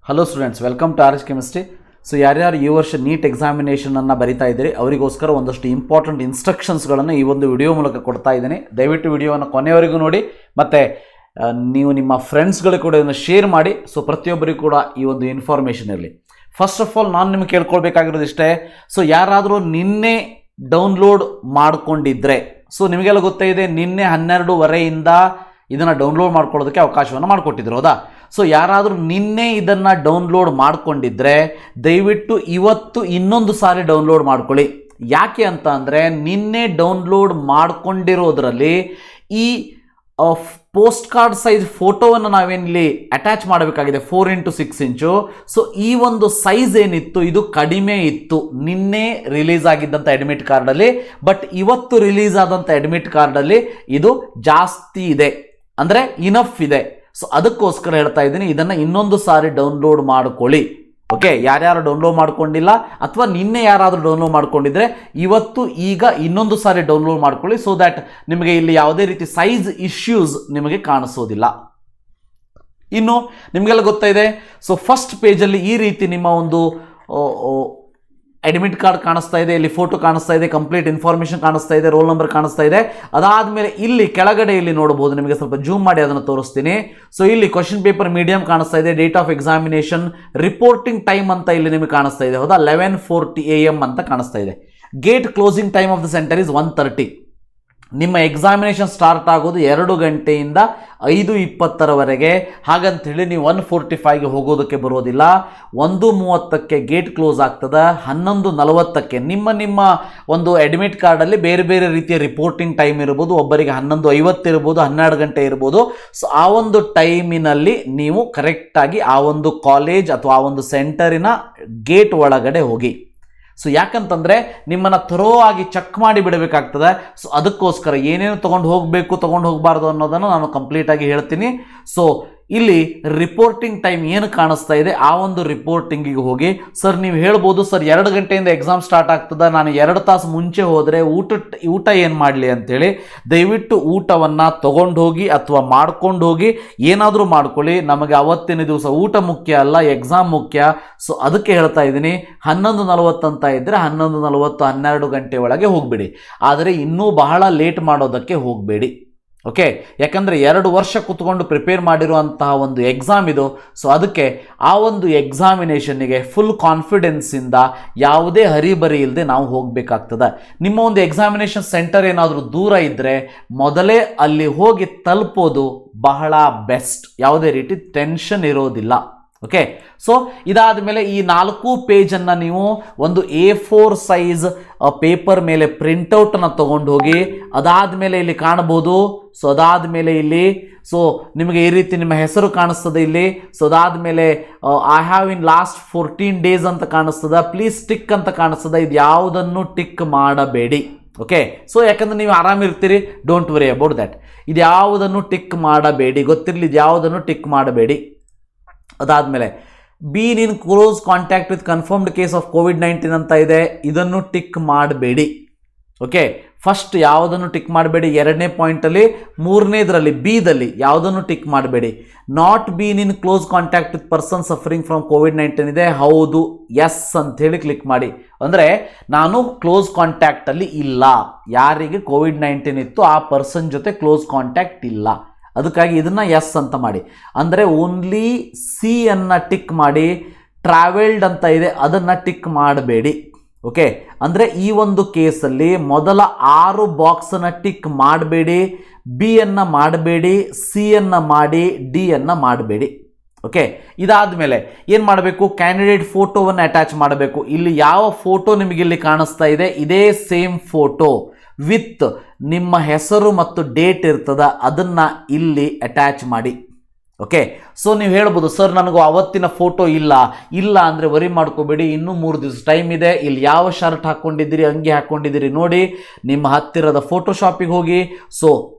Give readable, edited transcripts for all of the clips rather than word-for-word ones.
Hello students, welcome to RHchemistry. So ಯಾರ್ಯಾರು ಈ ವರ್ಷ ನೀಟ್ ಎಕ್ಸಾಮಿನೇಷನನ್ನು ಬರಿತಾ ಇದ್ದೀರಿ ಅವರಿಗೋಸ್ಕರ ಒಂದಷ್ಟು ಇಂಪಾರ್ಟೆಂಟ್ ಇನ್ಸ್ಟ್ರಕ್ಷನ್ಸ್ಗಳನ್ನು ಈ ಒಂದು ವಿಡಿಯೋ ಮೂಲಕ ಕೊಡ್ತಾ ಇದ್ದೀನಿ. ದಯವಿಟ್ಟು ವಿಡಿಯೋವನ್ನು ಕೊನೆಯವರೆಗೂ ನೋಡಿ ಮತ್ತು ನೀವು ನಿಮ್ಮ ಫ್ರೆಂಡ್ಸ್ಗಳಿಗೆ ಕೂಡ ಇದನ್ನು ಶೇರ್ ಮಾಡಿ. ಸೊ ಪ್ರತಿಯೊಬ್ಬರಿಗೂ ಕೂಡ ಈ ಒಂದು ಇನ್ಫಾರ್ಮೇಷನ್ ಇರಲಿ. ಫಸ್ಟ್ ಆಫ್ ಆಲ್ ನಾನು ನಿಮಗೆ ಕೇಳ್ಕೊಳ್ಬೇಕಾಗಿರೋದು ಇಷ್ಟೇ. ಸೊ ಯಾರಾದರೂ ನಿನ್ನೆ ಡೌನ್ಲೋಡ್ ಮಾಡಿಕೊಂಡಿದ್ದರೆ, ಸೊ ನಿಮಗೆಲ್ಲ ಗೊತ್ತೇ ಇದೆ, ನಿನ್ನೆ 12:30 ಇದನ್ನು ಡೌನ್ಲೋಡ್ ಮಾಡ್ಕೊಳ್ಳೋದಕ್ಕೆ ಅವಕಾಶವನ್ನು ಮಾಡಿಕೊಟ್ಟಿದ್ರು, ಹೌದಾ? ಸೊ ಯಾರಾದರೂ ನಿನ್ನೆ ಇದನ್ನು ಡೌನ್ಲೋಡ್ ಮಾಡ್ಕೊಂಡಿದ್ರೆ ದಯವಿಟ್ಟು ಇವತ್ತು ಇನ್ನೊಂದು ಸಾರಿ ಡೌನ್ಲೋಡ್ ಮಾಡ್ಕೊಳ್ಳಿ. ಯಾಕೆ ಅಂತ ಅಂದರೆ, ನಿನ್ನೆ ಡೌನ್ಲೋಡ್ ಮಾಡ್ಕೊಂಡಿರೋದ್ರಲ್ಲಿ ಈ ಪೋಸ್ಟ್ ಕಾರ್ಡ್ ಸೈಜ್ ಫೋಟೋವನ್ನು ನಾವೇನಿಲ್ಲಿ ಅಟ್ಯಾಚ್ ಮಾಡಬೇಕಾಗಿದೆ 4x6 ಇಂಚು. ಸೊ ಈ ಒಂದು ಸೈಜ್ ಏನಿತ್ತು ಇದು ಕಡಿಮೆ ಇತ್ತು ನಿನ್ನೆ ರಿಲೀಸ್ ಆಗಿದ್ದಂಥ ಅಡ್ಮಿಟ್ ಕಾರ್ಡಲ್ಲಿ. ಬಟ್ ಇವತ್ತು ರಿಲೀಸ್ ಆದಂಥ ಅಡ್ಮಿಟ್ ಕಾರ್ಡಲ್ಲಿ ಇದು ಜಾಸ್ತಿ ಇದೆ, ಅಂದರೆ ಇನಫ್ ಇದೆ. ಸೊ ಅದಕ್ಕೋಸ್ಕರ ಹೇಳ್ತಾ ಇದ್ದೀನಿ, ಇದನ್ನು ಇನ್ನೊಂದು ಸಾರಿ ಡೌನ್ಲೋಡ್ ಮಾಡ್ಕೊಳ್ಳಿ. ಓಕೆ, ಯಾರ್ಯಾರು ಡೌನ್ಲೋಡ್ ಮಾಡ್ಕೊಂಡಿಲ್ಲ ಅಥವಾ ನಿನ್ನೆ ಯಾರಾದರೂ ಡೌನ್ಲೋಡ್ ಮಾಡ್ಕೊಂಡಿದ್ರೆ ಇವತ್ತು ಈಗ ಇನ್ನೊಂದು ಸಾರಿ ಡೌನ್ಲೋಡ್ ಮಾಡ್ಕೊಳ್ಳಿ. ಸೊ ದ್ಯಾಟ್ ನಿಮಗೆ ಇಲ್ಲಿ ಯಾವುದೇ ರೀತಿ ಸೈಜ್ ಇಶ್ಯೂಸ್ ನಿಮಗೆ ಕಾಣಿಸೋದಿಲ್ಲ. ಇನ್ನು ನಿಮಗೆಲ್ಲ ಗೊತ್ತಾ ಇದೆ, ಸೊ ಫಸ್ಟ್ ಪೇಜಲ್ಲಿ ಈ ರೀತಿ ನಿಮ್ಮ ಒಂದು ಅಡ್ಮಿಟ್ ಕಾರ್ಡ್ ಕಾಣಿಸ್ತಾ ಇದೆ, ಇಲ್ಲಿ ಫೋಟೋ ಕಾಣಿಸ್ತಾ ಇದೆ, ಕಂಪ್ಲೀಟ್ ಇನ್ಫಾರ್ಮೇಷನ್ ಕಾಣಿಸ್ತಾ ಇದೆ, ರೋಲ್ ನಂಬರ್ ಕಾಣಿಸ್ತಾ ಇದೆ. ಅದಾದಮೇಲೆ ಇಲ್ಲಿ ಕೆಳಗಡೆ ಇಲ್ಲಿ ನೋಡಬಹುದು, ನಿಮಗೆ ಸ್ವಲ್ಪ ಜೂಮ್ ಮಾಡಿ ಅದನ್ನು ತೋರಿಸ್ತೀನಿ. ಸೊ ಇಲ್ಲಿ ಕ್ವಶನ್ ಪೇಪರ್ ಮೀಡಿಯಂ ಕಾಣಿಸ್ತಾ ಇದೆ, date of examination, reporting time ಅಂತ ಇಲ್ಲಿ ನಿಮಗೆ ಕಾಣಿಸ್ತಾ ಇದೆ, ಹೌದಾ? 11:40 AM ಅಂತ ಕಾಣಿಸ್ತಾ ಇದೆ. Gate closing time of the centre is 1:30. ನಿಮ್ಮ ಎಕ್ಸಾಮಿನೇಷನ್ ಸ್ಟಾರ್ಟ್ ಆಗೋದು 2 ಗಂಟೆಯಿಂದ 5:20 ಹಾಗಂತೇಳಿ ನೀವು 1:45 ಹೋಗೋದಕ್ಕೆ ಬರೋದಿಲ್ಲ. 1:30 ಗೇಟ್ ಕ್ಲೋಸ್ ಆಗ್ತದೆ. 11:40 ನಿಮ್ಮ ಒಂದು ಅಡ್ಮಿಟ್ ಕಾರ್ಡಲ್ಲಿ ಬೇರೆ ಬೇರೆ ರೀತಿಯ ರಿಪೋರ್ಟಿಂಗ್ ಟೈಮ್ ಇರ್ಬೋದು. ಒಬ್ಬರಿಗೆ 11:50 ಇರ್ಬೋದು, 12 ಗಂಟೆ ಇರ್ಬೋದು. ಸೊ ಆ ಒಂದು ಟೈಮಿನಲ್ಲಿ ನೀವು ಕರೆಕ್ಟಾಗಿ ಆ ಒಂದು ಕಾಲೇಜ್ ಅಥವಾ ಆ ಒಂದು ಸೆಂಟರಿನ ಗೇಟ್ ಒಳಗಡೆ ಹೋಗಿ. ಸೊ ಯಾಕಂತಂದರೆ ನಿಮ್ಮನ್ನು ಥರೋ ಆಗಿ ಚೆಕ್ ಮಾಡಿ ಬಿಡಬೇಕಾಗ್ತದೆ. ಸೊ ಅದಕ್ಕೋಸ್ಕರ ಏನೇನು ತೊಗೊಂಡು ಹೋಗಬೇಕು, ತೊಗೊಂಡು ಹೋಗಬಾರ್ದು ಅನ್ನೋದನ್ನು ನಾನು ಕಂಪ್ಲೀಟಾಗಿ ಹೇಳ್ತೀನಿ. ಸೊ ಇಲ್ಲಿ ರಿಪೋರ್ಟಿಂಗ್ ಟೈಮ್ ಏನು ಕಾಣಿಸ್ತಾ ಇದೆ ಆ ಒಂದು ರಿಪೋರ್ಟಿಂಗಿಗೆ ಹೋಗಿ. ಸರ್ ನೀವು ಹೇಳ್ಬೋದು, ಸರ್ 2 ಗಂಟೆಯಿಂದ ಎಕ್ಸಾಮ್ ಸ್ಟಾರ್ಟ್ ಆಗ್ತದೆ, ನಾನು 2 ತಾಸು ಮುಂಚೆ ಹೋದರೆ ಊಟ ಏನು ಮಾಡಲಿ ಅಂತೇಳಿ. ದಯವಿಟ್ಟು ಊಟವನ್ನು ತೊಗೊಂಡು ಹೋಗಿ ಅಥವಾ ಮಾಡ್ಕೊಂಡು ಹೋಗಿ, ಏನಾದರೂ ಮಾಡ್ಕೊಳ್ಳಿ. ನಮಗೆ ಅವತ್ತಿನ ದಿವಸ ಊಟ ಮುಖ್ಯ ಅಲ್ಲ, ಎಕ್ಸಾಮ್ ಮುಖ್ಯ. ಸೊ ಅದಕ್ಕೆ ಹೇಳ್ತಾ ಇದ್ದೀನಿ, 11:40 ಅಂತ ಇದ್ದರೆ 11:40 12 ಗಂಟೆ ಒಳಗೆ ಹೋಗಬೇಡಿ. ಆದರೆ ಇನ್ನೂ ಬಹಳ ಲೇಟ್ ಮಾಡೋದಕ್ಕೆ ಹೋಗಬೇಡಿ. ಓಕೆ, ಯಾಕಂದರೆ 2 ವರ್ಷ ಕೂತ್ಕೊಂಡು ಪ್ರಿಪೇರ್ ಮಾಡಿರುವಂತಹ ಒಂದು ಎಕ್ಸಾಮ್ ಇದು. ಸೊ ಅದಕ್ಕೆ ಆ ಒಂದು ಎಕ್ಸಾಮಿನೇಷನ್ನಿಗೆ ಫುಲ್ ಕಾನ್ಫಿಡೆನ್ಸಿಂದ ಯಾವುದೇ ಹರಿಬರಿ ಇಲ್ಲದೆ ನಾವು ಹೋಗಬೇಕಾಗ್ತದೆ. ನಿಮ್ಮ ಒಂದು ಎಕ್ಸಾಮಿನೇಷನ್ ಸೆಂಟರ್ ಏನಾದರೂ ದೂರ ಇದ್ದರೆ ಮೊದಲೇ ಅಲ್ಲಿ ಹೋಗಿ ತಲುಪೋದು ಬಹಳ ಬೆಸ್ಟ್. ಯಾವುದೇ ರೀತಿ ಟೆನ್ಷನ್ ಇರೋದಿಲ್ಲ. ಓಕೆ, ಸೊ ಇದಾದ ಮೇಲೆ ಈ 4 ಪೇಜನ್ನು ನೀವು ಒಂದು A4 ಸೈಜ್ ಪೇಪರ್ ಮೇಲೆ ಪ್ರಿಂಟೌಟನ್ನು ತೊಗೊಂಡು ಹೋಗಿ. ಅದಾದಮೇಲೆ ಇಲ್ಲಿ ಕಾಣಬಹುದು. ಸೊ ಅದಾದಮೇಲೆ ಇಲ್ಲಿ ಸೊ ನಿಮಗೆ ಈ ರೀತಿ ನಿಮ್ಮ ಹೆಸರು ಕಾಣಿಸ್ತದೆ ಇಲ್ಲಿ. ಸೊ ಅದಾದಮೇಲೆ I have in last 14 days ಅಂತ ಕಾಣಿಸ್ತದೆ. ಪ್ಲೀಸ್ ಟಿಕ್ ಅಂತ ಕಾಣಿಸ್ತದೆ. ಇದು ಯಾವುದನ್ನು ಟಿಕ್ ಮಾಡಬೇಡಿ. ಓಕೆ, ಸೊ ಯಾಕಂದರೆ ನೀವು ಆರಾಮಿರ್ತೀರಿ, ಡೋಂಟ್ ವರಿ ಅಬೌಟ್ ದ್ಯಾಟ್. ಇದು ಯಾವುದನ್ನು ಟಿಕ್ ಮಾಡಬೇಡಿ, ಗೊತ್ತಿರಲಿ, ಇದು ಯಾವುದನ್ನು ಟಿಕ್ ಮಾಡಬೇಡಿ. ಅದಾದಮೇಲೆ been in close contact with confirmed case of COVID-19 ಅಂತ ಇದೆ, ಇದನ್ನು ಟಿಕ್ ಮಾಡಬೇಡಿ. ಓಕೆ, ಫಸ್ಟ್ ಯಾವುದನ್ನು ಟಿಕ್ ಮಾಡಬೇಡಿ 2ನೇ ಪಾಯಿಂಟಲ್ಲಿ. 3ನೇದರಲ್ಲಿ ಬಿದಲ್ಲಿ ಯಾವುದನ್ನು ಟಿಕ್ ಮಾಡಬೇಡಿ. Not been in close contact with person suffering from COVID-19 ಇದೆ, ಹೌದು, ಎಸ್ ಅಂಥೇಳಿ ಕ್ಲಿಕ್ ಮಾಡಿ. ಅಂದರೆ ನಾನು ಕ್ಲೋಸ್ ಕಾಂಟ್ಯಾಕ್ಟಲ್ಲಿ ಇಲ್ಲ, ಯಾರಿಗೆ COVID-19 ಇತ್ತು ಆ ಪರ್ಸನ್ ಜೊತೆ ಕ್ಲೋಸ್ ಕಾಂಟ್ಯಾಕ್ಟ್ ಇಲ್ಲ. ಅದಕ್ಕಾಗಿ ಇದನ್ನು ಎಸ್ ಅಂತ ಮಾಡಿ. ಅಂದರೆ ಓನ್ಲಿ ಸಿ ಅನ್ನು ಟಿಕ್ ಮಾಡಿ. ಟ್ರಾವೆಲ್ಡ್ ಅಂತ ಇದೆ, ಅದನ್ನು ಟಿಕ್ ಮಾಡಬೇಡಿ. ಓಕೆ, ಅಂದರೆ ಈ ಒಂದು ಕೇಸಲ್ಲಿ ಮೊದಲ 6 ಬಾಕ್ಸನ್ನು ಟಿಕ್ ಮಾಡಬೇಡಿ. ಬಿಯನ್ನು ಮಾಡಬೇಡಿ, ಸಿಯನ್ನು ಮಾಡಿ, ಡಿಯನ್ನು ಮಾಡಬೇಡಿ. ಓಕೆ, ಇದಾದ ಮೇಲೆ ಏನು ಮಾಡಬೇಕು, ಕ್ಯಾಂಡಿಡೇಟ್ ಫೋಟೋವನ್ನು ಅಟ್ಯಾಚ್ ಮಾಡಬೇಕು. ಇಲ್ಲಿ ಯಾವ ಫೋಟೋ ನಿಮಗಿಲ್ಲಿ ಕಾಣಿಸ್ತಾ ಇದೆ ಇದೇ ಸೇಮ್ ಫೋಟೋ ವಿತ್ ನಿಮ್ಮ ಹೆಸರು ಮತ್ತು ಡೇಟ್ ಇರ್ತದ, ಅದನ್ನು ಇಲ್ಲಿ ಅಟ್ಯಾಚ್ ಮಾಡಿ. ಓಕೆ, ಸೊ ನೀವು ಹೇಳ್ಬೋದು, ಸರ್ ನನಗೂ ಅವತ್ತಿನ ಫೋಟೋ ಇಲ್ಲ ಅಂದರೆ ವರಿ ಮಾಡ್ಕೋಬೇಡಿ, ಇನ್ನೂ 3 ದಿವಸ ಟೈಮ್ ಇದೆ. ಇಲ್ಲಿ ಯಾವ ಶರ್ಟ್ ಹಾಕ್ಕೊಂಡಿದ್ದೀರಿ, ಅಂಗಿ ಹಾಕ್ಕೊಂಡಿದ್ದೀರಿ ನೋಡಿ, ನಿಮ್ಮ ಹತ್ತಿರದ ಫೋಟೋಶಾಪಿಗೆ ಹೋಗಿ. ಸೊ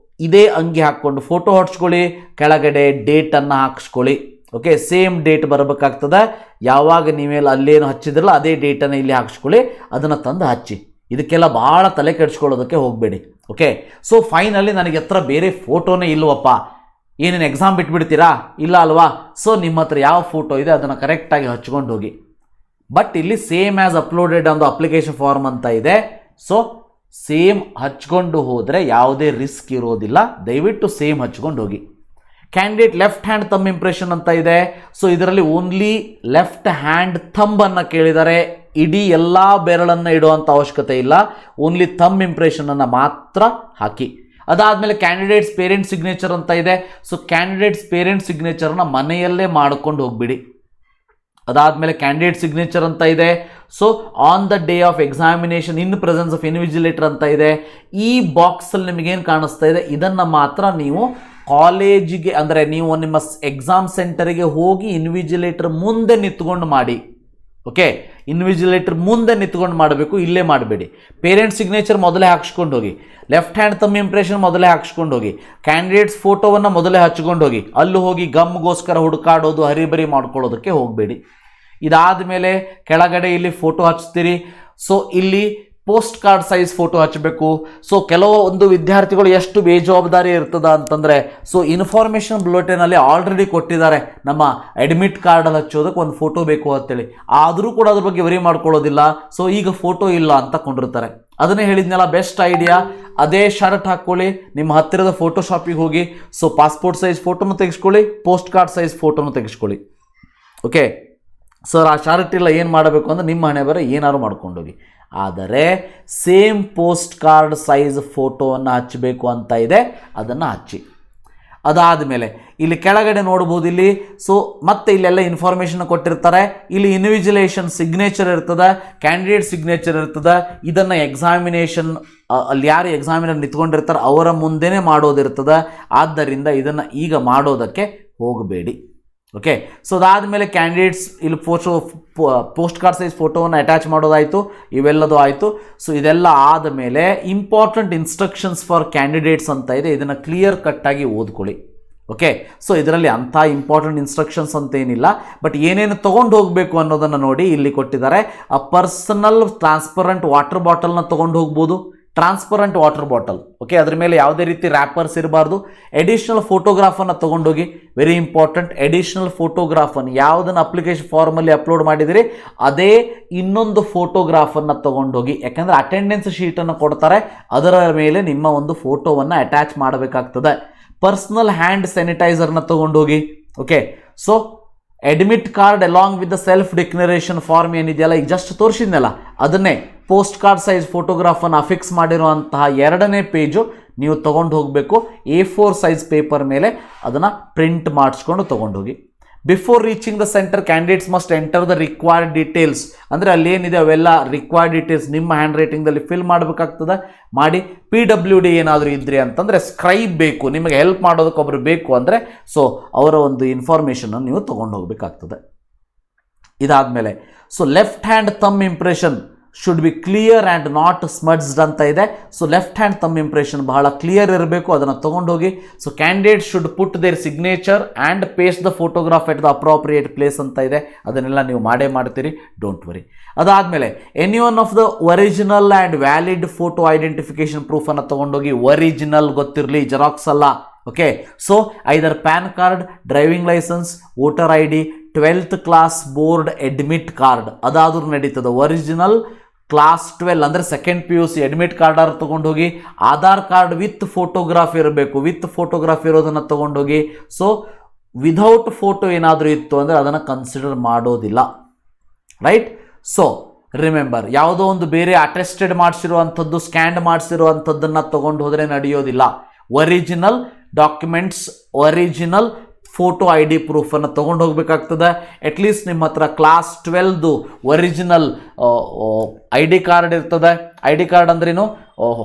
ಇದೇ ಅಂಗಿ ಹಾಕ್ಕೊಂಡು ಫೋಟೋ ಹೊಡ್ಸ್ಕೊಳ್ಳಿ, ಕೆಳಗಡೆ ಡೇಟನ್ನು ಹಾಕ್ಸ್ಕೊಳ್ಳಿ. ಓಕೆ, ಸೇಮ್ ಡೇಟ್ ಬರಬೇಕಾಗ್ತದೆ. ಯಾವಾಗ ನೀವೆಲ್ಲ ಅಲ್ಲೇನು ಹಚ್ಚಿದ್ರಲ್ಲ ಅದೇ ಡೇಟನ್ನು ಇಲ್ಲಿ ಹಾಕ್ಸ್ಕೊಳ್ಳಿ, ಅದನ್ನು ತಂದು ಹಚ್ಚಿ. ಇದಕ್ಕೆಲ್ಲ ಭಾಳ ತಲೆ ಕೆಡಿಸ್ಕೊಳ್ಳೋದಕ್ಕೆ ಹೋಗಬೇಡಿ. ಓಕೆ, ಸೊ ಫೈನಲಿ ನನಗೆ ಹತ್ರ ಬೇರೆ ಫೋಟೋನೇ ಇಲ್ವಪ್ಪ, ಏನೇನು ಎಕ್ಸಾಮ್ ಬಿಟ್ಬಿಡ್ತೀರಾ? ಇಲ್ಲ ಅಲ್ವಾ? ಸೊ ನಿಮ್ಮ ಹತ್ರ ಯಾವ ಫೋಟೋ ಇದೆ ಅದನ್ನು ಕರೆಕ್ಟಾಗಿ ಹಚ್ಕೊಂಡು ಹೋಗಿ. ಬಟ್ ಇಲ್ಲಿ ಸೇಮ್ ಆ್ಯಸ್ ಅಪ್ಲೋಡೆಡ್ ಒಂದು ಅಪ್ಲಿಕೇಶನ್ ಫಾರ್ಮ್ ಅಂತ ಇದೆ. ಸೊ ಸೇಮ್ ಹಚ್ಕೊಂಡು ಹೋದರೆ ಯಾವುದೇ ರಿಸ್ಕ್ ಇರೋದಿಲ್ಲ. ದಯವಿಟ್ಟು ಸೇಮ್ ಹಚ್ಕೊಂಡು ಹೋಗಿ. Candidate left hand thumb impression ಅಂತ ಇದೆ. ಸೊ ಇದರಲ್ಲಿ ಓನ್ಲಿ ಲೆಫ್ಟ್ ಹ್ಯಾಂಡ್ ಥಂಬನ್ನು ಕೇಳಿದ್ದಾರೆ. ಇಡೀ ಎಲ್ಲ ಬೆರಳನ್ನು ಇಡುವಂಥ ಅವಶ್ಯಕತೆ ಇಲ್ಲ. ಓನ್ಲಿ ಥಂಬ್ ಇಂಪ್ರೆಷನನ್ನು ಮಾತ್ರ ಹಾಕಿ. ಅದಾದಮೇಲೆ ಕ್ಯಾಂಡಿಡೇಟ್ಸ್ ಪೇರೆಂಟ್ ಸಿಗ್ನೇಚರ್ ಅಂತ ಇದೆ. ಸೊ ಕ್ಯಾಂಡಿಡೇಟ್ಸ್ ಪೇರೆಂಟ್ ಸಿಗ್ನೇಚರ್ನ ಮನೆಯಲ್ಲೇ ಮಾಡ್ಕೊಂಡು ಹೋಗ್ಬಿಡಿ. ಅದಾದಮೇಲೆ ಕ್ಯಾಂಡಿಡೇಟ್ ಸಿಗ್ನೇಚರ್ ಅಂತ ಇದೆ. So on the day of examination in presence of invigilator ಅಂತ ಇದೆ. ಈ ಬಾಕ್ಸಲ್ಲಿ ನಿಮಗೇನು ಕಾಣಿಸ್ತಾ ಇದೆ ಇದನ್ನು ಮಾತ್ರ ನೀವು ಕಾಲೇಜಿಗೆ, ಅಂದರೆ ನೀವು ನಿಮ್ಮ ಎಕ್ಸಾಮ್ ಸೆಂಟರಿಗೆ ಹೋಗಿ ಇನ್ವಿಜಿಲೇಟರ್ ಮುಂದೆ ನಿಂತ್ಕೊಂಡು ಮಾಡಿ. ಓಕೆ, ಇನ್ವಿಜಿಲೇಟರ್ ಮುಂದೆ ನಿಂತ್ಕೊಂಡು ಮಾಡಬೇಕು, ಇಲ್ಲೇ ಮಾಡಬೇಡಿ. ಪೇರೆಂಟ್ ಸಿಗ್ನೇಚರ್ ಮೊದಲೇ ಹಾಕ್ಸ್ಕೊಂಡು ಹೋಗಿ. ಲೆಫ್ಟ್ ಹ್ಯಾಂಡ್ ಥಂಬ್ ಇಂಪ್ರೆಷನ್ ಮೊದಲೇ ಹಾಕ್ಸ್ಕೊಂಡು ಹೋಗಿ. ಕ್ಯಾಂಡಿಡೇಟ್ಸ್ ಫೋಟೋವನ್ನು ಮೊದಲೇ ಹಚ್ಕೊಂಡು ಹೋಗಿ. ಅಲ್ಲಿ ಹೋಗಿ ಗಮ್ಗೋಸ್ಕರ ಹುಡುಕಾಡೋದು, ಹರಿಬರಿ ಮಾಡ್ಕೊಳ್ಳೋದಕ್ಕೆ ಹೋಗಬೇಡಿ. ಇದಾದ ಮೇಲೆ ಕೆಳಗಡೆ ಇಲ್ಲಿ ಫೋಟೋ ಹಚ್ತೀರಿ. ಸೊ ಇಲ್ಲಿ ಪೋಸ್ಟ್ ಕಾರ್ಡ್ ಸೈಜ್ ಫೋಟೋ ಹಚ್ಚಬೇಕು. ಸೊ ಕೆಲವೊಂದು ವಿದ್ಯಾರ್ಥಿಗಳು ಎಷ್ಟು ಬೇಜವಾಬ್ದಾರಿ ಇರ್ತದ ಅಂತಂದರೆ, ಸೊ ಇನ್ಫಾರ್ಮೇಷನ್ ಬುಲೆಟಿನಲ್ಲಿ ಆಲ್ರೆಡಿ ಕೊಟ್ಟಿದ್ದಾರೆ ನಮ್ಮ ಅಡ್ಮಿಟ್ ಕಾರ್ಡಲ್ಲಿ ಹಚ್ಚೋದಕ್ಕೆ ಒಂದು ಫೋಟೋ ಬೇಕು ಅಂತೇಳಿ, ಆದರೂ ಕೂಡ ಅದ್ರ ಬಗ್ಗೆ ವರಿ ಮಾಡ್ಕೊಳ್ಳೋದಿಲ್ಲ. ಸೊ ಈಗ ಫೋಟೋ ಇಲ್ಲ ಅಂತ ಕೊಂಡಿರ್ತಾರೆ. ಅದನ್ನೇ ಹೇಳಿದ್ನಲ್ಲ, ಬೆಸ್ಟ್ ಐಡಿಯಾ ಅದೇ ಶರ್ಟ್ ಹಾಕ್ಕೊಳ್ಳಿ, ನಿಮ್ಮ ಹತ್ತಿರದ ಫೋಟೋ ಶಾಪಿಗೆ ಹೋಗಿ. ಸೊ ಪಾಸ್ಪೋರ್ಟ್ ಸೈಜ್ ಫೋಟೋನು ತೆಗೆಸ್ಕೊಳ್ಳಿ, ಪೋಸ್ಟ್ ಕಾರ್ಡ್ ಸೈಜ್ ಫೋಟೋನು ತೆಗೆಸ್ಕೊಳ್ಳಿ. ಓಕೆ ಸರ್, ಆ ಶರ್ಟ್ ಇಲ್ಲ, ಏನು ಮಾಡಬೇಕು ಅಂದರೆ ನಿಮ್ಮ ಹಣೆ ಬರ ಏನಾದ್ರು ಮಾಡ್ಕೊಂಡೋಗಿ. ಆದರೆ ಸೇಮ್ ಪೋಸ್ಟ್ ಕಾರ್ಡ್ ಸೈಜ್ ಫೋಟೋವನ್ನು ಹಚ್ಚಬೇಕು ಅಂತ ಇದೆ, ಅದನ್ನು ಹಚ್ಚಿ. ಅದಾದಮೇಲೆ ಇಲ್ಲಿ ಕೆಳಗಡೆ ನೋಡ್ಬೋದು. ಇಲ್ಲಿ ಸೊ ಮತ್ತೆ ಇಲ್ಲೆಲ್ಲ ಇನ್ಫಾರ್ಮೇಷನ್ ಕೊಟ್ಟಿರ್ತಾರೆ. ಇಲ್ಲಿ ಇನ್ವಿಜಿಲೇಷನ್ ಸಿಗ್ನೇಚರ್ ಇರ್ತದೆ, ಕ್ಯಾಂಡಿಡೇಟ್ ಸಿಗ್ನೇಚರ್ ಇರ್ತದೆ. ಇದನ್ನು ಎಕ್ಸಾಮಿನೇಷನ್ ಅಲ್ಲಿ ಯಾರು ಎಕ್ಸಾಮಿನರ್ ನಿಂತ್ಕೊಂಡಿರ್ತಾರೆ ಅವರ ಮುಂದೆನೇ ಮಾಡೋದಿರ್ತದೆ. ಆದ್ದರಿಂದ ಇದನ್ನು ಈಗ ಮಾಡೋದಕ್ಕೆ ಹೋಗಬೇಡಿ. ಓಕೆ, ಸೊ ಅದಾದಮೇಲೆ ಕ್ಯಾಂಡಿಡೇಟ್ಸ್ ಇಲ್ಲಿ ಪೋಸ್ಟ್ ಕಾರ್ಡ್ ಸೈಜ್ ಫೋಟೋವನ್ನು ಅಟ್ಯಾಚ್ ಮಾಡೋದಾಯಿತು, ಇವೆಲ್ಲದೂ ಆಯಿತು. ಸೊ ಇದೆಲ್ಲ ಆದಮೇಲೆ ಇಂಪಾರ್ಟೆಂಟ್ ಇನ್ಸ್ಟ್ರಕ್ಷನ್ಸ್ ಫಾರ್ ಕ್ಯಾಂಡಿಡೇಟ್ಸ್ ಅಂತ ಇದೆ, ಇದನ್ನು ಕ್ಲಿಯರ್ ಕಟ್ಟಾಗಿ ಓದ್ಕೊಳ್ಳಿ. ಓಕೆ, ಸೊ ಇದರಲ್ಲಿ ಅಂಥ ಇಂಪಾರ್ಟೆಂಟ್ ಇನ್ಸ್ಟ್ರಕ್ಷನ್ಸ್ ಅಂತ ಏನಿಲ್ಲ, ಬಟ್ ಏನೇನು ತೊಗೊಂಡು ಹೋಗಬೇಕು ಅನ್ನೋದನ್ನು ನೋಡಿ ಇಲ್ಲಿ ಕೊಟ್ಟಿದ್ದಾರೆ. ಆ ಪರ್ಸನಲ್ ಟ್ರಾನ್ಸ್ಪರೆಂಟ್ ವಾಟರ್ ಬಾಟಲ್ನ ತೊಗೊಂಡು ಹೋಗ್ಬೋದು, ಟ್ರಾನ್ಸ್ಪರೆಂಟ್ ವಾಟರ್ ಬಾಟಲ್. ಓಕೆ, ಅದ್ರ ಮೇಲೆ ಯಾವುದೇ ರೀತಿ ರ್ಯಾಪರ್ಸ್ ಇರಬಾರ್ದು. ಎಡಿಷ್ನಲ್ ಫೋಟೋಗ್ರಾಫನ್ನು ತೊಗೊಂಡೋಗಿ, ವೆರಿ ಇಂಪಾರ್ಟೆಂಟ್. ಎಡಿಷ್ನಲ್ ಫೋಟೋಗ್ರಾಫನ್ನು ಯಾವುದನ್ನು ಅಪ್ಲಿಕೇಶನ್ ಫಾರ್ಮಲ್ಲಿ ಅಪ್ಲೋಡ್ ಮಾಡಿದಿರಿ ಅದೇ ಇನ್ನೊಂದು ಫೋಟೋಗ್ರಾಫನ್ನು ತೊಗೊಂಡೋಗಿ. ಯಾಕೆಂದರೆ ಅಟೆಂಡೆನ್ಸ್ ಶೀಟನ್ನು ಕೊಡ್ತಾರೆ, ಅದರ ಮೇಲೆ ನಿಮ್ಮ ಒಂದು ಫೋಟೋವನ್ನು ಅಟ್ಯಾಚ್ ಮಾಡಬೇಕಾಗ್ತದೆ. ಪರ್ಸ್ನಲ್ ಹ್ಯಾಂಡ್ ಸ್ಯಾನಿಟೈಸರ್ನ ತೊಗೊಂಡೋಗಿ. Okay, so admit card along with the self declaration form ಏನಿದೆಯಲ್ಲ, ಈಗ ಜಸ್ಟ್ ತೋರಿಸಿದ್ನಲ್ಲ, ಅದನ್ನೇ ಪೋಸ್ಟ್ ಕಾರ್ಡ್ ಸೈಜ್ ಫೋಟೋಗ್ರಾಫನ್ನು ಅಫಿಕ್ಸ್ ಮಾಡಿರುವಂತಹ 2ನೇ ಪೇಜು ನೀವು ತೊಗೊಂಡು ಹೋಗಬೇಕು. A4 ಸೈಜ್ ಪೇಪರ್ ಮೇಲೆ ಅದನ್ನು ಪ್ರಿಂಟ್ ಮಾಡಿಸ್ಕೊಂಡು ತೊಗೊಂಡೋಗಿ. Before reaching the centre candidates must enter the required details. ಅಂದರೆ ಅಲ್ಲೇನಿದೆ ಅವೆಲ್ಲ ರಿಕ್ವೈರ್ಡ್ ಡೀಟೇಲ್ಸ್ ನಿಮ್ಮ ಹ್ಯಾಂಡ್ ರೈಟಿಂಗ್ದಲ್ಲಿ ಫಿಲ್ ಮಾಡಬೇಕಾಗ್ತದೆ. ಮಾಡಿ PWD ಏನಾದರೂ ಇದ್ರಿ ಅಂತಂದರೆ ಸ್ಕ್ರೈಬ್ ಬೇಕು, ನಿಮಗೆ ಹೆಲ್ಪ್ ಮಾಡೋದಕ್ಕೆ ಒಬ್ಬರು ಬೇಕು ಅಂದರೆ ಸೊ ಅವರ ಒಂದು ಇನ್ಫಾರ್ಮೇಷನನ್ನು ನೀವು ತೊಗೊಂಡು ಹೋಗಬೇಕಾಗ್ತದೆ. ಇದಾದಮೇಲೆ so left hand thumb impression should be clear and not smudged ಅಂತ ಇದೆ. So left hand thumb impression ಬಹಳ ಕ್ಲಿಯರ್ ಇರಬೇಕು, ಅದನ್ನು ತೊಗೊಂಡೋಗಿ. So candidate should put their signature and paste the photograph at the appropriate place ಅಂತ ಇದೆ. ಅದನ್ನೆಲ್ಲ ನೀವು ಮಾಡೇ ಮಾಡ್ತೀರಿ, ಡೋಂಟ್ ವರಿ. ಅದಾದಮೇಲೆ any one of the original and valid photo identification ಪ್ರೂಫನ್ನು ತೊಗೊಂಡೋಗಿ. ಒರಿಜಿನಲ್ ಗೊತ್ತಿರಲಿ, ಜೆರಾಕ್ಸ್ ಅಲ್ಲ. Okay, so either PAN card, driving licence, voter ID, 12th class board admit card ಅದಾದರೂ ನಡೀತದೆ. ಒರಿಜಿನಲ್ ಕ್ಲಾಸ್ 12 ಅಂದರೆ ಸೆಕೆಂಡ್ PUC ಅಡ್ಮಿಟ್ ಕಾರ್ಡಾರು ತೊಗೊಂಡೋಗಿ. Aadhaar card with photograph ಇರಬೇಕು, with photograph ಇರೋದನ್ನು ತೊಗೊಂಡೋಗಿ. ಸೊ ವಿದೌಟ್ ಫೋಟೋ ಏನಾದರೂ ಇತ್ತು ಅಂದರೆ ಅದನ್ನು ಕನ್ಸಿಡರ್ ಮಾಡೋದಿಲ್ಲ, ರೈಟ್? ಸೊ ರಿಮೆಂಬರ್, ಯಾವುದೋ ಒಂದು ಬೇರೆ ಅಟೆಸ್ಟೆಡ್ ಮಾಡಿಸಿರುವಂಥದ್ದು, ಸ್ಕ್ಯಾನ್ ಮಾಡಿಸಿರುವಂಥದ್ದನ್ನು ತೊಗೊಂಡು ಹೋದರೆ ನಡೆಯೋದಿಲ್ಲ. Original documents, original photo ID ಪ್ರೂಫನ್ನು ತೊಗೊಂಡು ಹೋಗಬೇಕಾಗ್ತದೆ. ಅಟ್ಲೀಸ್ಟ್ ನಿಮ್ಮ ಹತ್ರ ಕ್ಲಾಸ್ 12ದು ಒರಿಜಿನಲ್ ID ಕಾರ್ಡ್ ಇರ್ತದೆ. ID ಕಾರ್ಡ್ ಅಂದ್ರೇನು,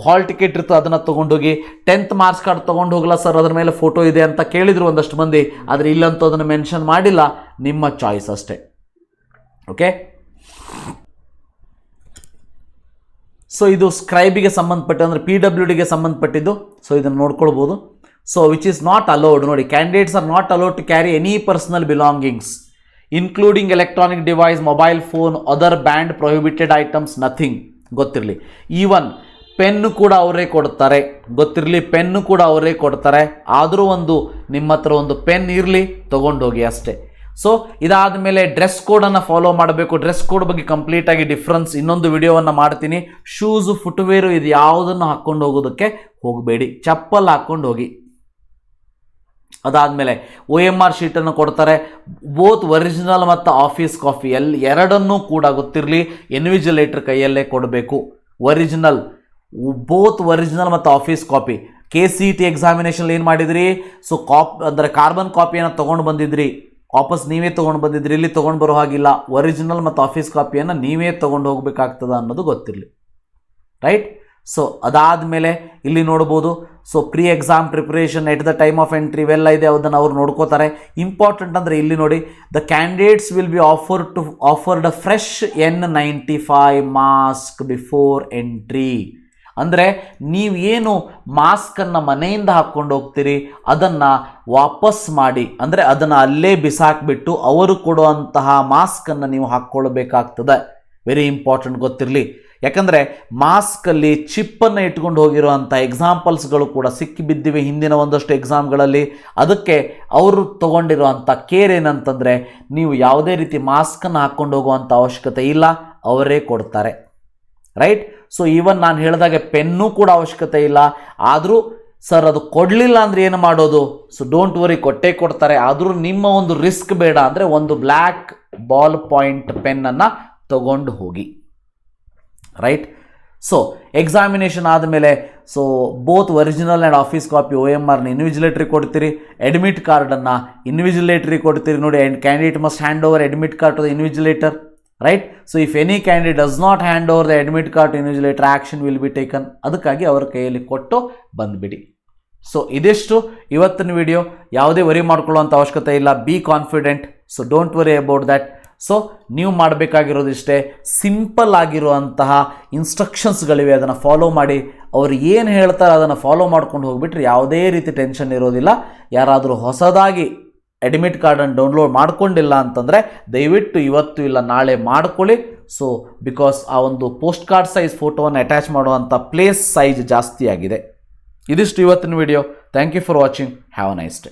ಹಾಲ್ ಟಿಕೆಟ್ ಇರ್ತದೆ, ಅದನ್ನು ತೊಗೊಂಡೋಗಿ. 10th ಮಾರ್ಕ್ಸ್ ಕಾರ್ಡ್ ತೊಗೊಂಡು ಹೋಗಲ್ಲ ಸರ್, ಅದ್ರ ಮೇಲೆ ಫೋಟೋ ಇದೆ ಅಂತ ಕೇಳಿದ್ರು ಒಂದಷ್ಟು ಮಂದಿ, ಆದರೆ ಇಲ್ಲಂತೂ ಅದನ್ನು ಮೆನ್ಷನ್ ಮಾಡಿಲ್ಲ, ನಿಮ್ಮ ಚಾಯ್ಸ್ ಅಷ್ಟೇ. ಓಕೆ, ಸೊ ಇದು ಸ್ಕ್ರೈಬಿಗೆ ಸಂಬಂಧಪಟ್ಟ ಅಂದರೆ PWDಗೆ ಸಂಬಂಧಪಟ್ಟಿದ್ದು. ಸೊ ಇದನ್ನು ನೋಡ್ಕೊಳ್ಬೋದು. So which is not allowed. ನೋಡಿ, candidates are not allowed to carry any personal belongings including electronic device, mobile phone, other banned prohibited items, nothing. ಗೊತ್ತಿರಲಿ. ಈವನ್ ಪೆನ್ನು ಕೂಡ ಅವರೇ ಕೊಡ್ತಾರೆ, ಗೊತ್ತಿರಲಿ, ಪೆನ್ನು ಕೂಡ ಅವರೇ ಕೊಡ್ತಾರೆ. ಆದರೂ ಒಂದು ನಿಮ್ಮ ಹತ್ರ ಒಂದು ಪೆನ್ ಇರಲಿ, ತೊಗೊಂಡೋಗಿ ಅಷ್ಟೇ. ಸೊ ಇದಾದ ಮೇಲೆ ಡ್ರೆಸ್ ಕೋಡನ್ನು ಫಾಲೋ ಮಾಡಬೇಕು. ಡ್ರೆಸ್ ಕೋಡ್ ಬಗ್ಗೆ ಕಂಪ್ಲೀಟಾಗಿ ಡಿಫ್ರೆನ್ಸ್ ಇನ್ನೊಂದು ವಿಡಿಯೋವನ್ನು ಮಾಡ್ತೀನಿ. ಶೂಸು, ಫುಟ್ವೇರು ಇದು ಯಾವುದನ್ನು ಹಾಕ್ಕೊಂಡು ಹೋಗೋದಕ್ಕೆ ಹೋಗಬೇಡಿ, ಚಪ್ಪಲ್ ಹಾಕ್ಕೊಂಡು ಹೋಗಿ. ಅದಾದಮೇಲೆ OMR ಶೀಟನ್ನು ಕೊಡ್ತಾರೆ. ಬೋತ್ ಒರಿಜಿನಲ್ ಮತ್ತು ಆಫೀಸ್ ಕಾಪಿ ಎರಡನ್ನೂ ಕೂಡ ಗೊತ್ತಿರಲಿ ಇನ್ವಿಜಿಲೇಟರ್ ಕೈಯಲ್ಲೇ ಕೊಡಬೇಕು. ಬೋತ್ ಒರಿಜಿನಲ್ ಮತ್ತು ಆಫೀಸ್ ಕಾಪಿ. KCET ಎಕ್ಸಾಮಿನೇಷನ್ ಏನು ಮಾಡಿದ್ರಿ? ಸೊ ಅಂದರೆ ಕಾರ್ಬನ್ ಕಾಪಿಯನ್ನು ತೊಗೊಂಡು ಬಂದಿದ್ರಿ, ವಾಪಸ್ ನೀವೇ ತೊಗೊಂಡು ಬಂದಿದ್ರಿ, ಇಲ್ಲಿ ತೊಗೊಂಡು ಬರೋ ಹಾಗಿಲ್ಲ. ಒರಿಜಿನಲ್ ಮತ್ತು ಆಫೀಸ್ ಕಾಪಿಯನ್ನು ನೀವೇ ತೊಗೊಂಡು ಹೋಗಬೇಕಾಗ್ತದ ಅನ್ನೋದು ಗೊತ್ತಿರಲಿ, ರೈಟ್? ಸೊ ಅದಾದಮೇಲೆ ಇಲ್ಲಿ ನೋಡ್ಬೋದು, so pre exam preparation at the time of entry ಇವೆಲ್ಲ ಇದೆ, ಅದನ್ನು ಅವ್ರು ನೋಡ್ಕೋತಾರೆ. ಇಂಪಾರ್ಟೆಂಟ್ ಅಂದರೆ ಇಲ್ಲಿ ನೋಡಿ, the candidates will be offered a fresh N95 mask before entry. ಅಂದರೆ ನೀವೇನು ಮಾಸ್ಕನ್ನು ಮನೆಯಿಂದ ಹಾಕ್ಕೊಂಡು ಹೋಗ್ತೀರಿ ಅದನ್ನು ವಾಪಸ್ ಮಾಡಿ, ಅಂದರೆ ಅದನ್ನು ಅಲ್ಲೇ ಬಿಸಾಕ್ಬಿಟ್ಟು ಅವರು ಕೊಡುವಂತಹ ಮಾಸ್ಕನ್ನು ನೀವು ಹಾಕ್ಕೊಳ್ಬೇಕಾಗ್ತದೆ. ವೆರಿ ಇಂಪಾರ್ಟೆಂಟ್, ಗೊತ್ತಿರಲಿ. ಯಾಕಂದರೆ ಮಾಸ್ಕಲ್ಲಿ ಚಿಪ್ಪನ್ನು ಇಟ್ಕೊಂಡು ಹೋಗಿರುವಂಥ ಎಕ್ಸಾಂಪಲ್ಸ್ಗಳು ಕೂಡ ಸಿಕ್ಕಿಬಿದ್ದಿವೆ ಹಿಂದಿನ ಒಂದಷ್ಟು ಎಕ್ಸಾಮ್ಗಳಲ್ಲಿ. ಅದಕ್ಕೆ ಅವರು ತೊಗೊಂಡಿರುವಂಥ ಕೇರ್ ಏನಂತಂದರೆ, ನೀವು ಯಾವುದೇ ರೀತಿ ಮಾಸ್ಕನ್ನು ಹಾಕ್ಕೊಂಡು ಹೋಗುವಂಥ ಅವಶ್ಯಕತೆ ಇಲ್ಲ, ಅವರೇ ಕೊಡ್ತಾರೆ, ರೈಟ್? ಸೊ ಈವನ್ ನಾನು ಹೇಳಿದಾಗೆ ಪೆನ್ನೂ ಕೂಡ ಅವಶ್ಯಕತೆ ಇಲ್ಲ. ಆದರೂ ಸರ್ ಅದು ಕೊಡಲಿಲ್ಲ ಅಂದರೆ ಏನು ಮಾಡೋದು? ಸೊ ಡೋಂಟ್ ವರಿ, ಕೊಟ್ಟೇ ಕೊಡ್ತಾರೆ. ಆದರೂ ನಿಮ್ಮ ಒಂದು ರಿಸ್ಕ್ ಬೇಡ ಅಂದರೆ ಒಂದು ಬ್ಲ್ಯಾಕ್ ಬಾಲ್ ಪಾಯಿಂಟ್ ಪೆನ್ನನ್ನು ತಗೊಂಡು ಹೋಗಿ, ರೈಟ್? ಸೊ ಎಕ್ಸಾಮಿನೇಷನ್ ಆದಮೇಲೆ so both original and office copy OMRನ ಇನ್ವಿಜಿಲೇಟ್ರಿ ಕೊಡ್ತೀರಿ, ಅಡ್ಮಿಟ್ ಕಾರ್ಡನ್ನು ಇನ್ವಿಜಿಲೇಟ್ರಿ ಕೊಡ್ತೀರಿ. ನೋಡಿ, and candidate must hand over admit card to the invigilator, right? So if any candidate does not hand over the admit card to invigilator, action will be taken. ಅದಕ್ಕಾಗಿ ಅವರ ಕೈಯಲ್ಲಿ ಕೊಟ್ಟು ಬಂದುಬಿಡಿ. ಸೊ ಇದಿಷ್ಟು ಇವತ್ತಿನ ವಿಡಿಯೋ. ಯಾವುದೇ ವರಿ ಮಾಡ್ಕೊಳ್ಳುವಂಥ ಅವಶ್ಯಕತೆ ಇಲ್ಲ. Be confident. So don't worry about that. So ನೀವು ಮಾಡಬೇಕಾಗಿರೋದಿಷ್ಟೇ, ಸಿಂಪಲ್ ಆಗಿರುವಂತಹ ಇನ್ಸ್ಟ್ರಕ್ಷನ್ಸ್ಗಳಿವೆ, ಅದನ್ನು ಫಾಲೋ ಮಾಡಿ. ಅವ್ರು ಏನು ಹೇಳ್ತಾರೆ ಅದನ್ನು ಫಾಲೋ ಮಾಡ್ಕೊಂಡು ಹೋಗಿಬಿಟ್ರೆ ಯಾವುದೇ ರೀತಿ ಟೆನ್ಷನ್ ಇರೋದಿಲ್ಲ. ಯಾರಾದರೂ ಹೊಸದಾಗಿ ಅಡ್ಮಿಟ್ ಕಾರ್ಡನ್ನು ಡೌನ್ಲೋಡ್ ಮಾಡ್ಕೊಂಡಿಲ್ಲ ಅಂತಂದರೆ ದಯವಿಟ್ಟು ಇವತ್ತು ಇಲ್ಲ ನಾಳೆ ಮಾಡ್ಕೊಳ್ಳಿ. ಸೊ ಬಿಕಾಸ್ ಆ ಒಂದು ಪೋಸ್ಟ್ ಕಾರ್ಡ್ ಸೈಜ್ ಫೋಟೋವನ್ನು ಅಟ್ಯಾಚ್ ಮಾಡುವಂಥ ಪ್ಲೇಸ್ ಸೈಜ್ ಜಾಸ್ತಿ ಆಗಿದೆ. ಇದಿಷ್ಟು ಇವತ್ತಿನ video. Thank you for watching. Have a nice day.